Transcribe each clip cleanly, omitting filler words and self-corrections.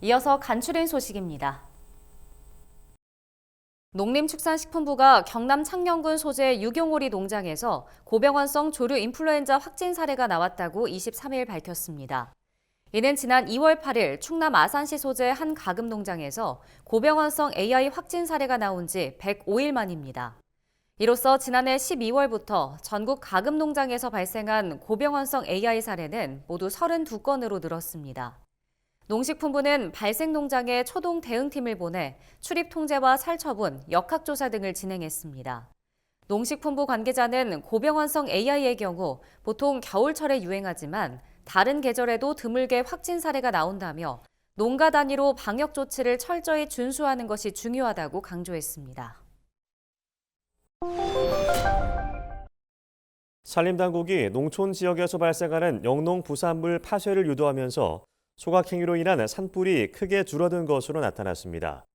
이어서 간추린 소식입니다. 농림축산식품부가 경남 창녕군 소재 유경오리 농장에서 고병환성 조류 인플루엔자 확진 사례가 나왔다고 23일 밝혔습니다. 이는 지난 2월 8일 충남 아산시 소재 한 가금 농장에서 고병환성 AI 확진 사례가 나온 지 105일 만입니다. 이로써 지난해 12월부터 전국 가금 농장에서 발생한 고병환성 AI 사례는 모두 32건으로 늘었습니다. 농식품부는 발생 농장에 초동 대응팀을 보내 출입 통제와 살처분, 역학조사 등을 진행했습니다. 농식품부 관계자는 고병환성 AI의 경우 보통 겨울철에 유행하지만 다른 계절에도 드물게 확진 사례가 나온다며 농가 단위로 방역 조치를 철저히 준수하는 것이 중요하다고 강조했습니다. 산림당국이 농촌 지역에서 발생하는 영농 부산물 파쇄를 유도하면서 소각행위로 인한 산불이 크게 줄어든 것으로 나타났습니다.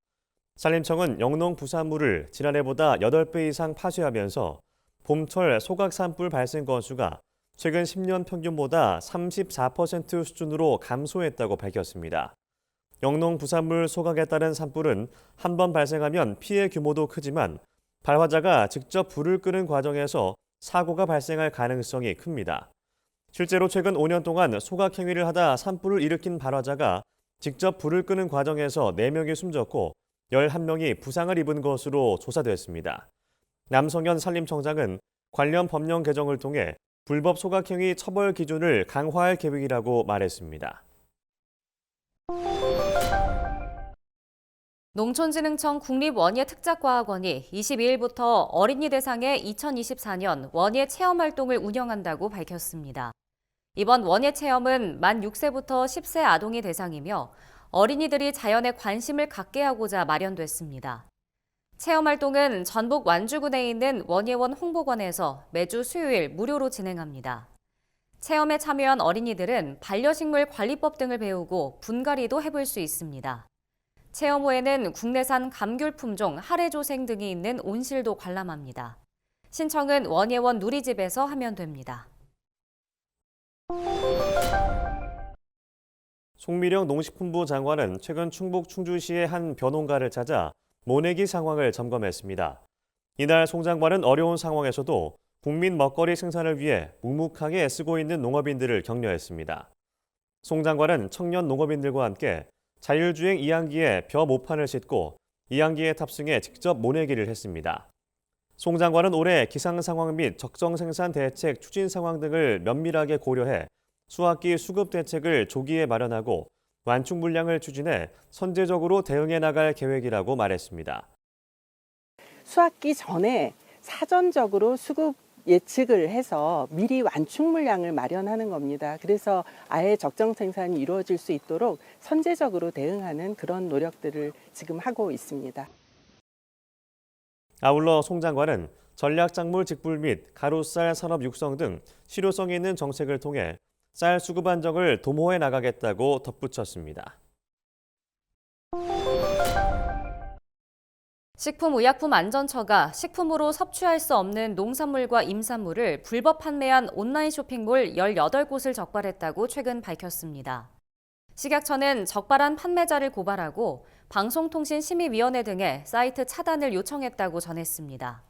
산림청은 영농 부산물을 지난해보다 8배 이상 파쇄하면서 봄철 소각 산불 발생 건수가 최근 10년 평균보다 34% 수준으로 감소했다고 밝혔습니다. 영농 부산물 소각에 따른 산불은 한 번 발생하면 피해 규모도 크지만 발화자가 직접 불을 끄는 과정에서 사고가 발생할 가능성이 큽니다. 실제로 최근 5년 동안 소각 행위를 하다 산불을 일으킨 발화자가 직접 불을 끄는 과정에서 4명이 숨졌고 11명이 부상을 입은 것으로 조사됐습니다. 남성현 산림청장은 관련 법령 개정을 통해 불법 소각 행위 처벌 기준을 강화할 계획이라고 말했습니다. 농촌진흥청 국립원예특작과학원이 22일부터 어린이 대상의 2024년 원예 체험 활동을 운영한다고 밝혔습니다. 이번 원예 체험은 만 6세부터 10세 아동이 대상이며 어린이들이 자연에 관심을 갖게 하고자 마련됐습니다. 체험 활동은 전북 완주군에 있는 원예원 홍보관에서 매주 수요일 무료로 진행합니다. 체험에 참여한 어린이들은 반려식물 관리법 등을 배우고 분갈이도 해볼 수 있습니다. 체험 후에는 국내산 감귤 품종 하레조생 등이 있는 온실도 관람합니다. 신청은 원예원 누리집에서 하면 됩니다. 송미령 농식품부 장관은 최근 충북 충주시의 한 벼농가를 찾아 모내기 상황을 점검했습니다. 이날 송 장관은 어려운 상황에서도 국민 먹거리 생산을 위해 묵묵하게 애쓰고 있는 농업인들을 격려했습니다. 송 장관은 청년 농업인들과 함께 자율주행 이항기에 벼 모판을 싣고 이항기에 탑승해 직접 모내기를 했습니다. 송 장관은 올해 기상 상황 및 적정 생산 대책 추진 상황 등을 면밀하게 고려해 수확기 수급 대책을 조기에 마련하고 완충 물량을 추진해 선제적으로 대응해 나갈 계획이라고 말했습니다. 수확기 전에 사전적으로 수급 예측을 해서 미리 완충 물량을 마련하는 겁니다. 그래서 아예 적정 생산이 이루어질 수 있도록 선제적으로 대응하는 그런 노력들을 지금 하고 있습니다. 아울러 송 장관은 전략작물 직불 및 가루쌀 산업 육성 등 실효성 있는 정책을 통해 쌀 수급 안정을 도모해 나가겠다고 덧붙였습니다. 식품의약품안전처가 식품으로 섭취할 수 없는 농산물과 임산물을 불법 판매한 온라인 쇼핑몰 18곳을 적발했다고 최근 밝혔습니다. 식약처는 적발한 판매자를 고발하고 방송통신심의위원회 등에 사이트 차단을 요청했다고 전했습니다.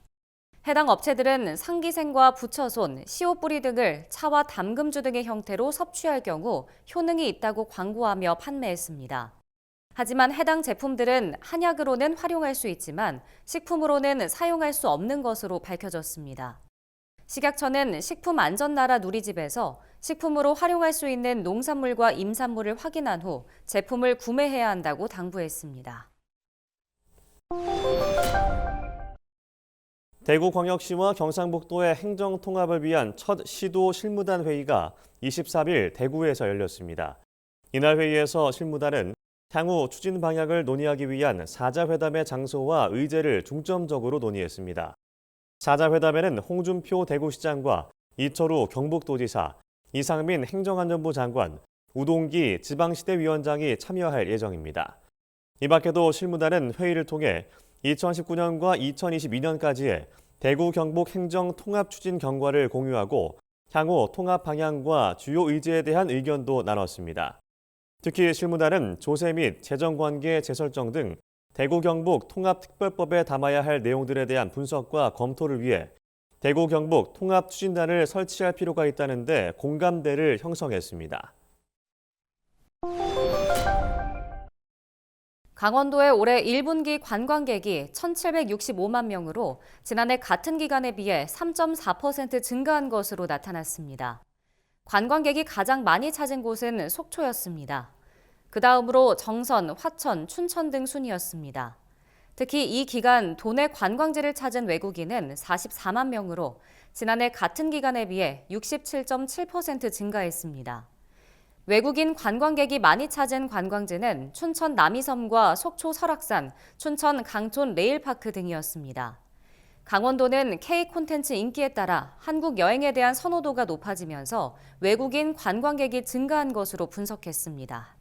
해당 업체들은 상기생과 부처손, 시옷뿌리 등을 차와 담금주 등의 형태로 섭취할 경우 효능이 있다고 광고하며 판매했습니다. 하지만 해당 제품들은 한약으로는 활용할 수 있지만 식품으로는 사용할 수 없는 것으로 밝혀졌습니다. 식약처는 식품안전나라 누리집에서 식품으로 활용할 수 있는 농산물과 임산물을 확인한 후 제품을 구매해야 한다고 당부했습니다. 대구광역시와 경상북도의 행정통합을 위한 첫 시도 실무단 회의가 23일 대구에서 열렸습니다. 이날 회의에서 실무단은 향후 추진 방향을 논의하기 위한 사자회담의 장소와 의제를 중점적으로 논의했습니다. 사자회담에는 홍준표 대구시장과 이철우 경북도지사, 이상민 행정안전부 장관, 우동기 지방시대위원장이 참여할 예정입니다. 이 밖에도 실무단은 회의를 통해 2019년과 2022년까지의 대구 경북 행정 통합 추진 경과를 공유하고 향후 통합 방향과 주요 의제에 대한 의견도 나눴습니다. 특히 실무단은 조세 및 재정관계 재설정 등 대구 경북 통합특별법에 담아야 할 내용들에 대한 분석과 검토를 위해 대구 경북 통합추진단을 설치할 필요가 있다는데 공감대를 형성했습니다. 강원도의 올해 1분기 관광객이 1,765만 명으로 지난해 같은 기간에 비해 3.4% 증가한 것으로 나타났습니다. 관광객이 가장 많이 찾은 곳은 속초였습니다. 그 다음으로 정선, 화천, 춘천 등 순이었습니다. 특히 이 기간 도내 관광지를 찾은 외국인은 44만 명으로 지난해 같은 기간에 비해 67.7% 증가했습니다. 외국인 관광객이 많이 찾은 관광지는 춘천 남이섬과 속초 설악산, 춘천 강촌 레일파크 등이었습니다. 강원도는 K 콘텐츠 인기에 따라 한국 여행에 대한 선호도가 높아지면서 외국인 관광객이 증가한 것으로 분석했습니다.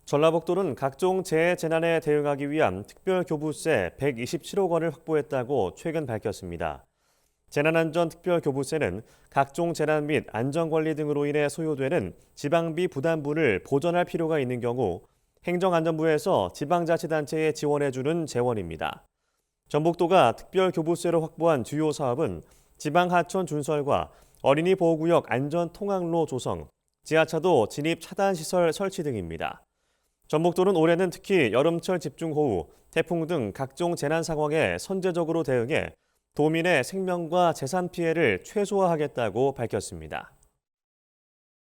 전라북도는 각종 재해재난에 대응하기 위한 특별교부세 127억 원을 확보했다고 최근 밝혔습니다. 재난안전특별교부세는 각종 재난 및 안전관리 등으로 인해 소요되는 지방비 부담분을 보전할 필요가 있는 경우 행정안전부에서 지방자치단체에 지원해주는 재원입니다. 전북도가 특별교부세로 확보한 주요 사업은 지방하천 준설과 어린이 보호구역 안전통학로 조성, 지하차도 진입 차단시설 설치 등입니다. 전북도는 올해는 특히 여름철 집중호우, 태풍 등 각종 재난 상황에 선제적으로 대응해 도민의 생명과 재산 피해를 최소화하겠다고 밝혔습니다.